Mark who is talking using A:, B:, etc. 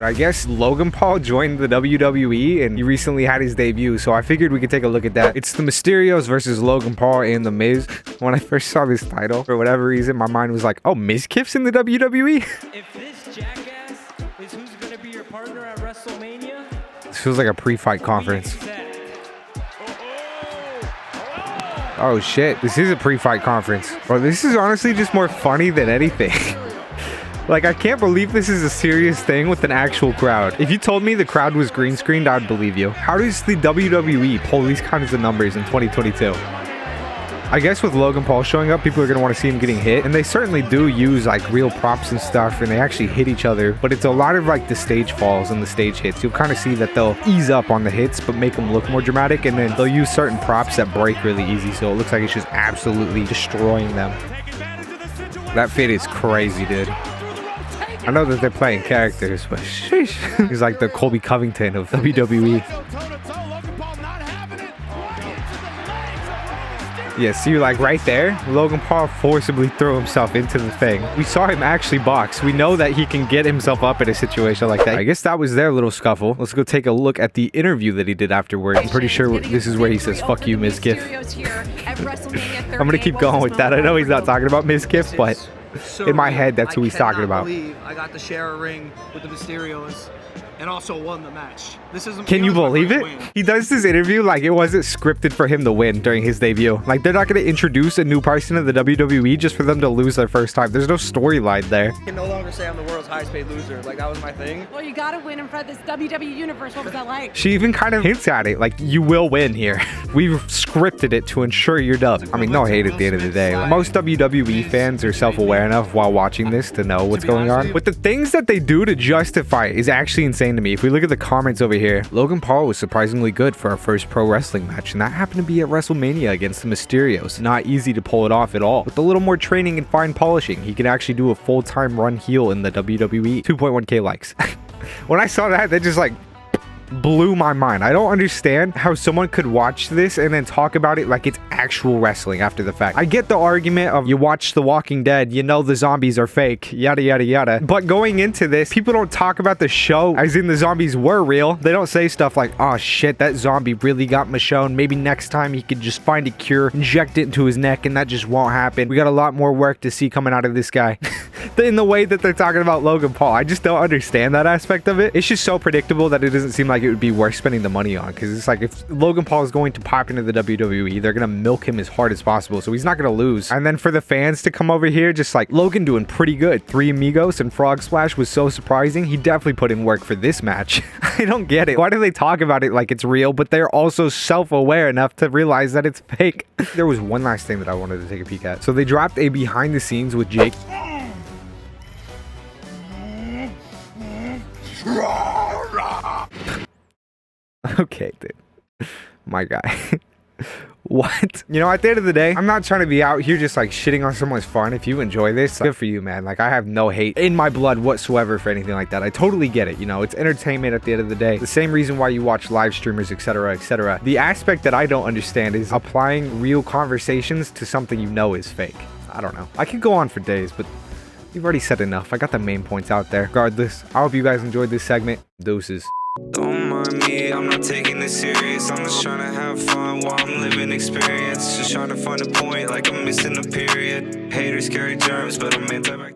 A: I guess Logan Paul joined the WWE and he recently had his debut, so I figured we could take a look at that. It's the Mysterios versus Logan Paul and the Miz. When I first saw this title, for whatever reason, my mind was like, oh, Mizkif's in the WWE?
B: If this jackass is who's going to be your partner at WrestleMania,
A: This feels like a pre-fight conference. Oh shit, this is a pre-fight conference. Bro, this is honestly just more funny than anything. Like, I can't believe this is a serious thing with an actual crowd. If you told me the crowd was green screened, I'd believe you. How does the WWE pull these kinds of numbers in 2022? I guess with Logan Paul showing up, people are going to want to see him getting hit. And they certainly do use like real props and stuff, and they actually hit each other. But it's a lot of like the stage falls and the stage hits. You'll kind of see that they'll ease up on the hits, but make them look more dramatic. And then they'll use certain props that break really easy. So it looks like it's just absolutely destroying them. That fit is crazy, dude. I know that they're playing characters, but sheesh. He's like the Colby Covington of WWE. Yeah, see, like right there, Logan Paul forcibly threw himself into the thing. We saw him actually box. We know that he can get himself up in a situation like that. I guess that was their little scuffle. Let's go take a look at the interview that he did afterwards. I'm pretty sure this is where he says, fuck you, Mizkif. I'm gonna keep going with that. I know he's not talking about Mizkif, but in my head, that's who he's talking about.
C: I got to share a ring with the Mysterios and also won the match.
A: Can you believe it? He does this interview like it wasn't scripted for him to win during his debut. Like, they're not going to introduce a new person to the WWE just for them to lose their first time. There's no storyline there.
C: I can no longer say I'm the world's highest paid loser. Like, that was my thing.
D: Well, you got to win in front of this WWE universe. What was that like?
A: She even kind of hints at it, like, you will win here. We've scripted it to ensure you're done. I mean, no hate at the end of the day. Most WWE fans are self-aware enough while watching this to know what's going on. But the things that they do to justify it is actually insane to me. If we look at the comments over here, Logan Paul was surprisingly good for our first pro wrestling match, and that happened to be at WrestleMania against the Mysterios. Not easy to pull it off at all. With a little more training and fine polishing, he can actually do a full-time run heel in the WWE. 2.1k likes. When I saw that, that just like blew my mind. I don't understand how someone could watch this and then talk about it like it's actual wrestling after the fact. I get the argument of you watch The Walking Dead, you know the zombies are fake, yada yada yada. But going into this, people don't talk about the show as in the zombies were real. They don't say stuff like, oh shit, that zombie really got Michonne. Maybe next time he could just find a cure, inject it into his neck, and that just won't happen. We got a lot more work to see coming out of this guy. In the way that they're talking about Logan Paul, I just don't understand that aspect of it. It's just so predictable that it doesn't seem like it would be worth spending the money on, because it's like if Logan Paul is going to pop into the WWE, they're gonna milk him as hard as possible, so he's not gonna lose. And then for the fans to come over here, just like Logan doing pretty good. 3 Amigos and Frog Splash was so surprising. He definitely put in work for this match. I don't get it. Why do they talk about it like it's real, but they're also self-aware enough to realize that it's fake? There was one last thing that I wanted to take a peek at. So they dropped a behind the scenes with Jake. Okay, dude. My guy. What? You know, at the end of the day, I'm not trying to be out here just like shitting on someone's fun. If you enjoy this, good for you, man. Like, I have no hate in my blood whatsoever for anything like that. I totally get it. You know, it's entertainment at the end of the day. The same reason why you watch live streamers, etc., etc. The aspect that I don't understand is applying real conversations to something you know is fake. I don't know. I could go on for days, but we've already said enough. I got the main points out there. Regardless, I hope you guys enjoyed this segment. Deuces.
E: Don't mind me, I'm not taking this serious. I'm just trying to have fun while I'm living experience. Just trying to find a point like I'm missing a period. Haters carry germs, but I'm anti-bacterial.